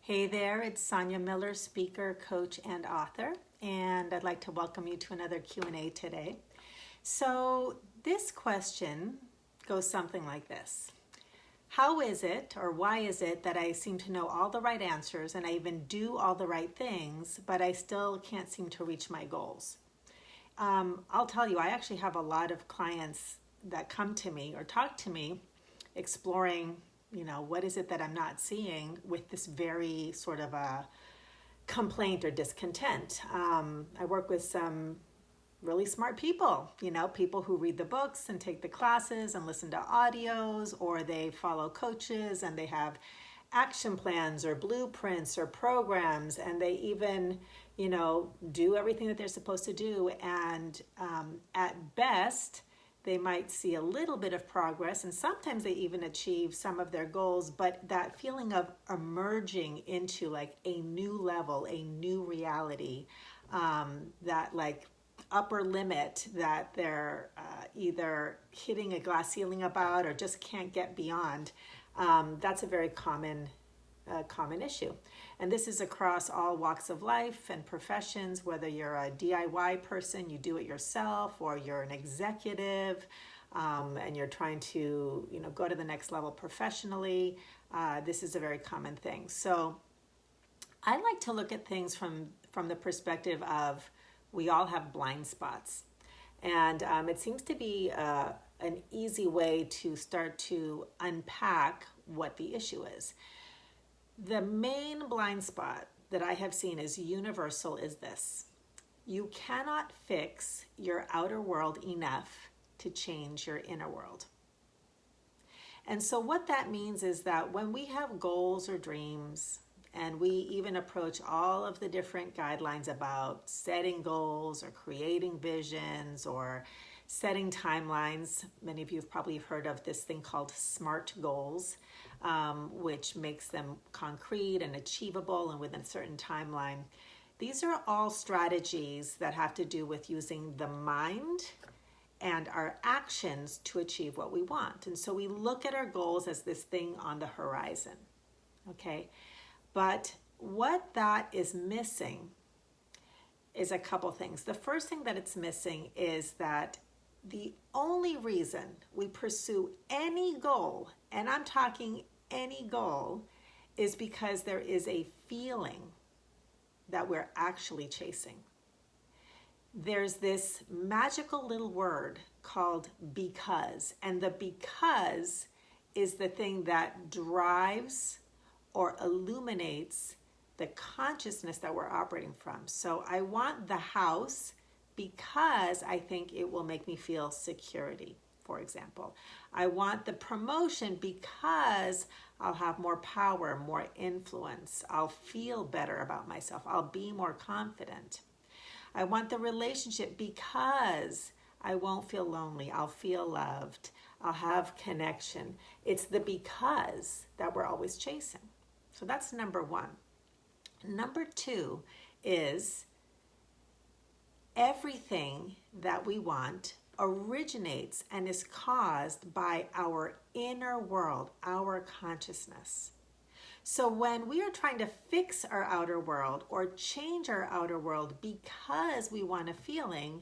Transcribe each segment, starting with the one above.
Hey there, it's Sonia Miller, speaker, coach, and author, and I'd like to welcome you to another Q&A today. So this question goes something like this. How is it, or why is it, that I seem to know all the right answers and I even do all the right things, but I still can't seem to reach my goals? I'll tell you, I actually have a lot of clients that come to me or talk to me exploring what is it that I'm not seeing with this very sort of a complaint or discontent. I work with some really smart people, people who read the books and take the classes and listen to audios, or they follow coaches and they have action plans or blueprints or programs, and they even, do everything that they're supposed to do. And at best, they might see a little bit of progress, and sometimes they even achieve some of their goals, but that feeling of emerging into like a new level, a new reality, that like upper limit that they're either hitting a glass ceiling about or just can't get beyond, that's a very common issue. And this is across all walks of life and professions, whether you're a DIY person, you do it yourself, or you're an executive, and you're trying to, go to the next level professionally. This is a very common thing. So I like to look at things from the perspective of we all have blind spots. And it seems to be an easy way to start to unpack what the issue is. The main blind spot that I have seen is universal is this. You cannot fix your outer world enough to change your inner world. And so what that means is that when we have goals or dreams, and we even approach all of the different guidelines about setting goals or creating visions or setting timelines. Many of you have probably heard of this thing called SMART goals, which makes them concrete and achievable and within a certain timeline. These are all strategies that have to do with using the mind and our actions to achieve what we want. And so we look at our goals as this thing on the horizon, okay? But what that is missing is a couple things. The first thing that it's missing is that the only reason we pursue any goal, and I'm talking any goal, is because there is a feeling that we're actually chasing. There's this magical little word called because, and the because is the thing that drives or illuminates the consciousness that we're operating from. So I want the house because I think it will make me feel security, for example. I want the promotion because I'll have more power, more influence. I'll feel better about myself. I'll be more confident. I want the relationship because I won't feel lonely. I'll feel loved. I'll have connection. It's the because that we're always chasing. So that's number one. Number two is everything that we want originates and is caused by our inner world, our consciousness. So when we are trying to fix our outer world or change our outer world because we want a feeling,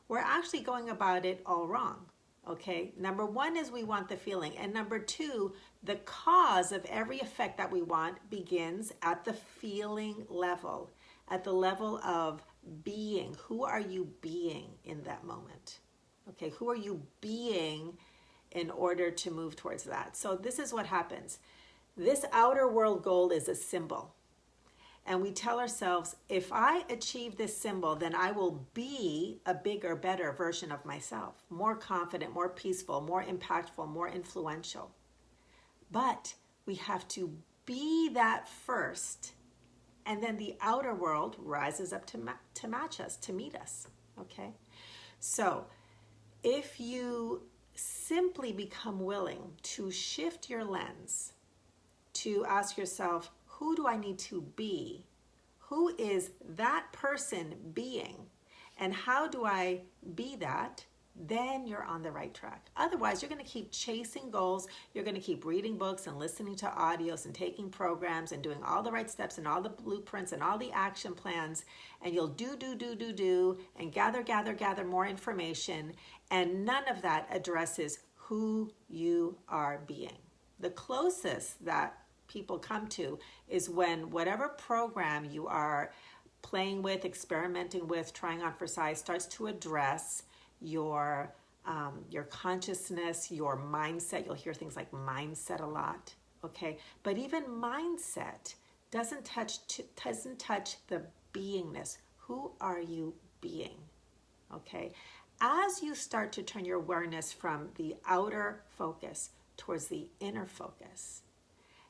we're actually going about it all wrong. Okay, number one is we want the feeling, and number two, the cause of every effect that we want begins at the feeling level, at the level of being. Who are you being in that moment? Okay, who are you being in order to move towards that? So this is what happens. This outer world goal is a symbol. And we tell ourselves, if I achieve this symbol, then I will be a bigger, better version of myself, more confident, more peaceful, more impactful, more influential. But we have to be that first, and then the outer world rises up to match us, to meet us, okay? So if you simply become willing to shift your lens, to ask yourself, who do I need to be? Who is that person being? And how do I be that? then you're on the right track. Otherwise, you're going to keep chasing goals. You're going to keep reading books and listening to audios and taking programs and doing all the right steps and all the blueprints and all the action plans. And you'll do and gather more information. And none of that addresses who you are being. The closest that people come to is when whatever program you are playing with, experimenting with, trying on for size starts to address your consciousness, your mindset. You'll hear things like mindset a lot, okay? But even mindset doesn't touch the beingness. Who are you being, okay? As you start to turn your awareness from the outer focus towards the inner focus,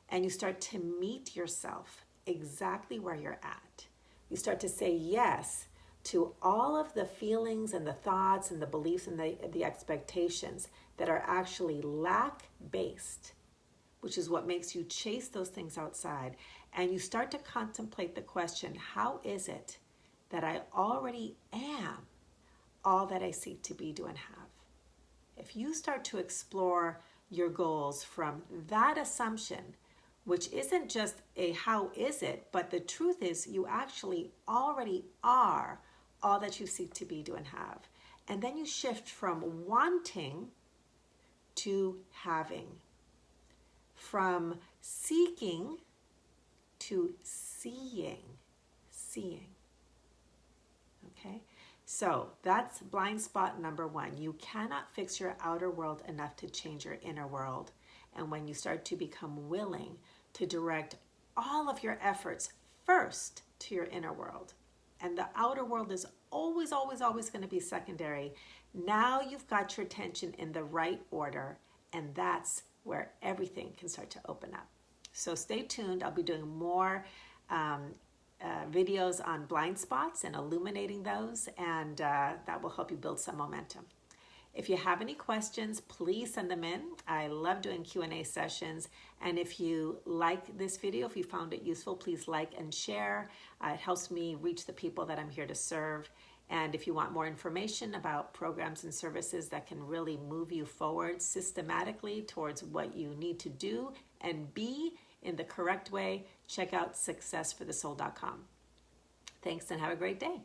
and you start to meet yourself exactly where you're at, you start to say yes to all of the feelings and the thoughts and the beliefs and the expectations that are actually lack-based, which is what makes you chase those things outside. And you start to contemplate the question, how is it that I already am all that I seek to be, do, and have? If you start to explore your goals from that assumption, which isn't just a how is it, but the truth is you actually already are all that you seek to be, do, and have. And then you shift from wanting to having, from seeking to seeing. Okay? So that's blind spot number one. You cannot fix your outer world enough to change your inner world. And when you start to become willing to direct all of your efforts first to your inner world, and the outer world is always going to be secondary, now you've got your attention in the right order, and that's where everything can start to open up. So stay tuned. I'll be doing more videos on blind spots and illuminating those, and that will help you build some momentum. If you have any questions, please send them in. I love doing Q&A sessions. And if you like this video, if you found it useful, please like and share. It helps me reach the people that I'm here to serve. And if you want more information about programs and services that can really move you forward systematically towards what you need to do and be in the correct way, check out successforthesoul.com. Thanks and have a great day.